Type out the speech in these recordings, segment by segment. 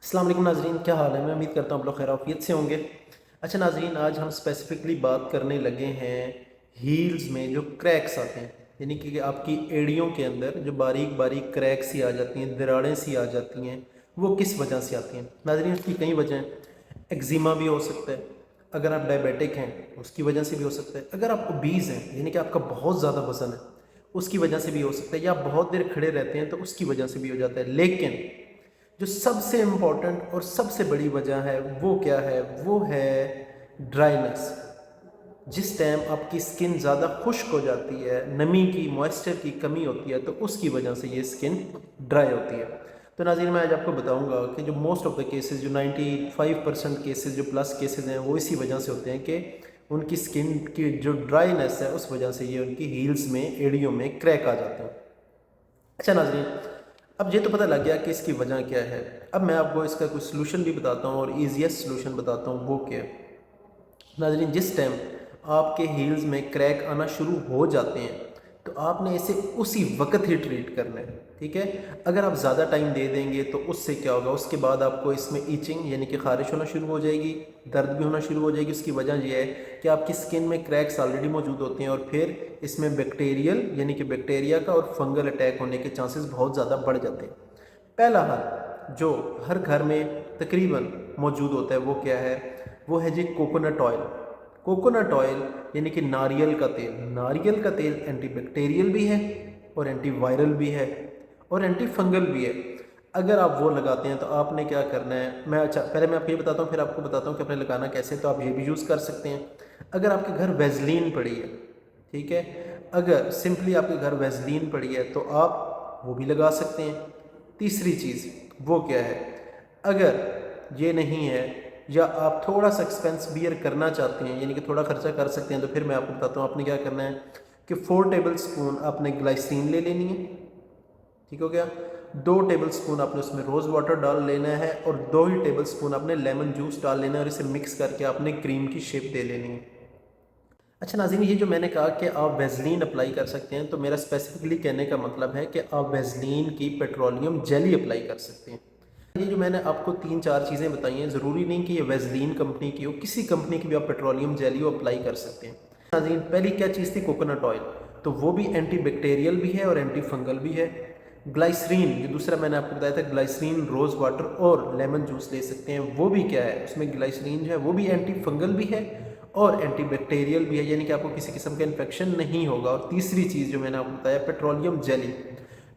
अस्सलाम वालेकुम नाज़रीन, क्या हाल है। मैं उम्मीद करता हूँ आप लोग खैर से होंगे। अच्छा नाज़रीन, आज हम स्पेसिफ़िकली बात करने लगे हैं हील्स में जो क्रैक्स आते हैं, यानी कि आपकी एड़ियों के अंदर जो बारीक बारीक क्रैक्स सी आ जाती हैं, दरारें सी आ जाती हैं, वो किस वजह से आती हैं। नाज़रीन, उसकी कई वजह हैं। एक्जिमा भी हो सकता है, अगर आप डायबिटिक हैं उसकी वजह से भी हो सकता है, अगर आप ओबीज़ हैं यानी कि आपका बहुत ज़्यादा वज़न है उसकी वजह से भी हो सकता है, या आप बहुत देर खड़े रहते हैं तो उसकी वजह से भी हो जाता है। लेकिन जो सबसे इम्पॉर्टेंट और सबसे बड़ी वजह है वो क्या है, वो है ड्राइनेस। जिस टाइम आपकी स्किन ज़्यादा खुश्क हो जाती है, नमी की मॉइस्चर की कमी होती है, तो उसकी वजह से ये स्किन ड्राई होती है। तो नाज़रीन, मैं आज आपको बताऊंगा कि जो मोस्ट ऑफ द केसेस, जो 95% केसेस, जो प्लस केसेस हैं, वो इसी वजह से होते हैं कि उनकी स्किन की जो ड्राइनेस है उस वजह से ये उनकी हील्स में, एड़ियों में क्रैक आ जाते हैं। अच्छा नाज़रीन, अब ये तो पता लग गया कि इसकी वजह क्या है। अब मैं आपको इसका कुछ सलूशन भी बताता हूँ और ईजीएस्ट सलूशन बताता हूँ। वो क्या है नाज़रीन, जिस टाइम आपके हील्स में क्रैक आना शुरू हो जाते हैं तो आपने इसे उसी वक्त ही ट्रीट करना है, ठीक है। अगर आप ज़्यादा टाइम दे देंगे तो उससे क्या होगा, उसके बाद आपको इसमें ईचिंग यानी कि ख़ारिश होना शुरू हो जाएगी, दर्द भी होना शुरू हो जाएगी। उसकी वजह यह है कि आपकी स्किन में क्रैक्स ऑलरेडी मौजूद होते हैं और फिर इसमें बैक्टीरियल यानी कि बैक्टीरिया का और फंगल अटैक होने के चांसेस बहुत ज़्यादा बढ़ जाते हैं। पहला हल जो हर घर में तकरीबन मौजूद होता है वो क्या है, वो है जी कोकोनट ऑयल। कोकोनट ऑयल यानी कि नारियल का तेल। नारियल का तेल एंटीबैक्टीरियल भी है और एंटीवायरल भी है और एंटी फंगल भी है। अगर आप वो लगाते हैं तो आपने क्या करना है, पहले मैं आपको ये बताता हूँ फिर आपको बताता हूँ कि आपने लगाना कैसे। तो आप ये भी यूज़ कर सकते हैं। अगर आपके घर वेजलीन पड़ी है, ठीक है, अगर सिंपली आपके घर वेजलीन पड़ी है तो आप वो भी लगा सकते हैं। तीसरी चीज़ वो क्या है, अगर ये नहीं है या आप थोड़ा सा एक्सपेंस बियर करना चाहते हैं यानी कि थोड़ा खर्चा कर सकते हैं, तो फिर मैं आपको बताता हूँ आपने क्या करना है कि 4 टेबल स्पून आपने ग्लाइसिन ले लेनी है, ठीक हो गया। 2 टेबल स्पून आपने उसमें रोज़ वाटर डाल लेना है और 2 ही टेबल स्पून आपने लेमन जूस डाल लेना है और इसे मिक्स करके आपने क्रीम की शेप दे लेनी है। अच्छा नाज़रीन, ये जो मैंने कहा कि आप वेज़लीन अप्लाई कर सकते हैं, तो मेरा स्पेसिफिकली कहने का मतलब है कि आप वेज़लीन की पेट्रोलियम जेली अप्लाई कर सकते हैं। ये जो मैंने आपको 3-4 चीज़ें बताई हैं, ज़रूरी नहीं कि ये वेज़लीन कंपनी की हो, किसी कंपनी की भी आप पेट्रोलियम जेली वो अप्लाई कर सकते हैं। नाज़रीन, पहली क्या चीज़ थी, कोकोनट ऑयल। तो वो भी एंटी बैक्टीरियल भी है और एंटी फंगल भी है। ग्लाइसरीन जो दूसरा मैंने आपको बताया था, ग्लाइसरीन रोज़ वाटर और लेमन जूस ले सकते हैं। वो भी क्या है, उसमें ग्लाइसरीन जो है वो भी एंटी फंगल भी है और एंटी बैक्टीरियल भी है, यानी कि आपको किसी किस्म का इन्फेक्शन नहीं होगा। और तीसरी चीज़ जो मैंने आपको बताया, पेट्रोलियम जेली।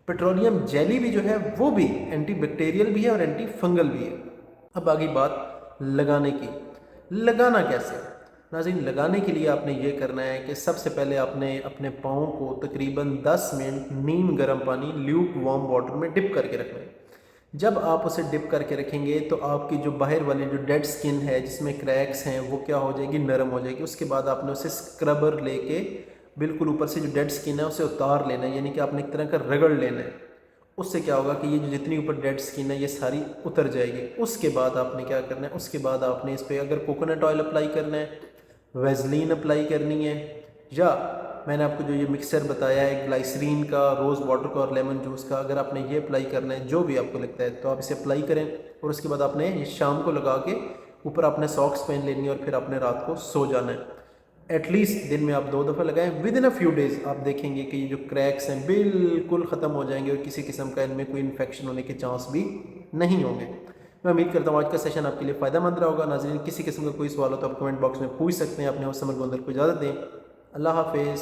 पेट्रोलियम जेली भी जो है वो भी एंटी बैक्टीरियल भी है और एंटी फंगल भी है। अब आगे बात लगाने की। लगाना कैसे नाज़रीन, लगाने के लिए आपने ये करना है कि सबसे पहले आपने अपने पाँव को तकरीबन 10 मिनट नीम गर्म पानी ल्यूक वार्म वाटर में डिप करके रखना है। जब आप उसे डिप करके रखेंगे तो आपकी जो बाहर वाली जो डेड स्किन है जिसमें क्रैक्स हैं वो क्या हो जाएगी, नरम हो जाएगी। उसके बाद आपने उसे स्क्रबर लेके बिल्कुल ऊपर से जो डेड स्किन है उसे उतार लेना है, यानी कि आपने एक तरह का रगड़ लेना है। उससे क्या होगा कि ये जो जितनी ऊपर डेड स्किन है ये सारी उतर जाएगी। उसके बाद आपने क्या करना है, उसके बाद आपने इस पर अगर कोकोनट ऑयल अप्लाई करना है, वेजलीन अप्लाई करनी है, या मैंने आपको जो ये मिक्सचर बताया है ग्लाइसरीन का, रोज़ वाटर का और लेमन जूस का, अगर आपने ये अप्लाई करना है, जो भी आपको लगता है तो आप इसे अप्लाई करें। और उसके बाद आपने ये शाम को लगा के ऊपर आपने सॉक्स पहन लेनी है और फिर आपने रात को सो जाना है। एटलीस्ट दिन में आप 2 दफ़ा लगाएं। With in a few days आप देखेंगे कि ये जो क्रैक्स हैं बिल्कुल ख़त्म हो जाएंगे और किसी किस्म का इनमें कोई इन्फेक्शन होने के चांस भी नहीं होंगे। मैं उम्मीद करता हूँ आज का सेशन आपके लिए फ़ायदेमंद रहा होगा। नाज़रीन, किसी किस्म का कोई सवाल हो तो आप कमेंट बॉक्स में पूछ सकते हैं। अपने होस्ट समर को अंदर को इजाज़त दें। अल्लाह हाफिज़।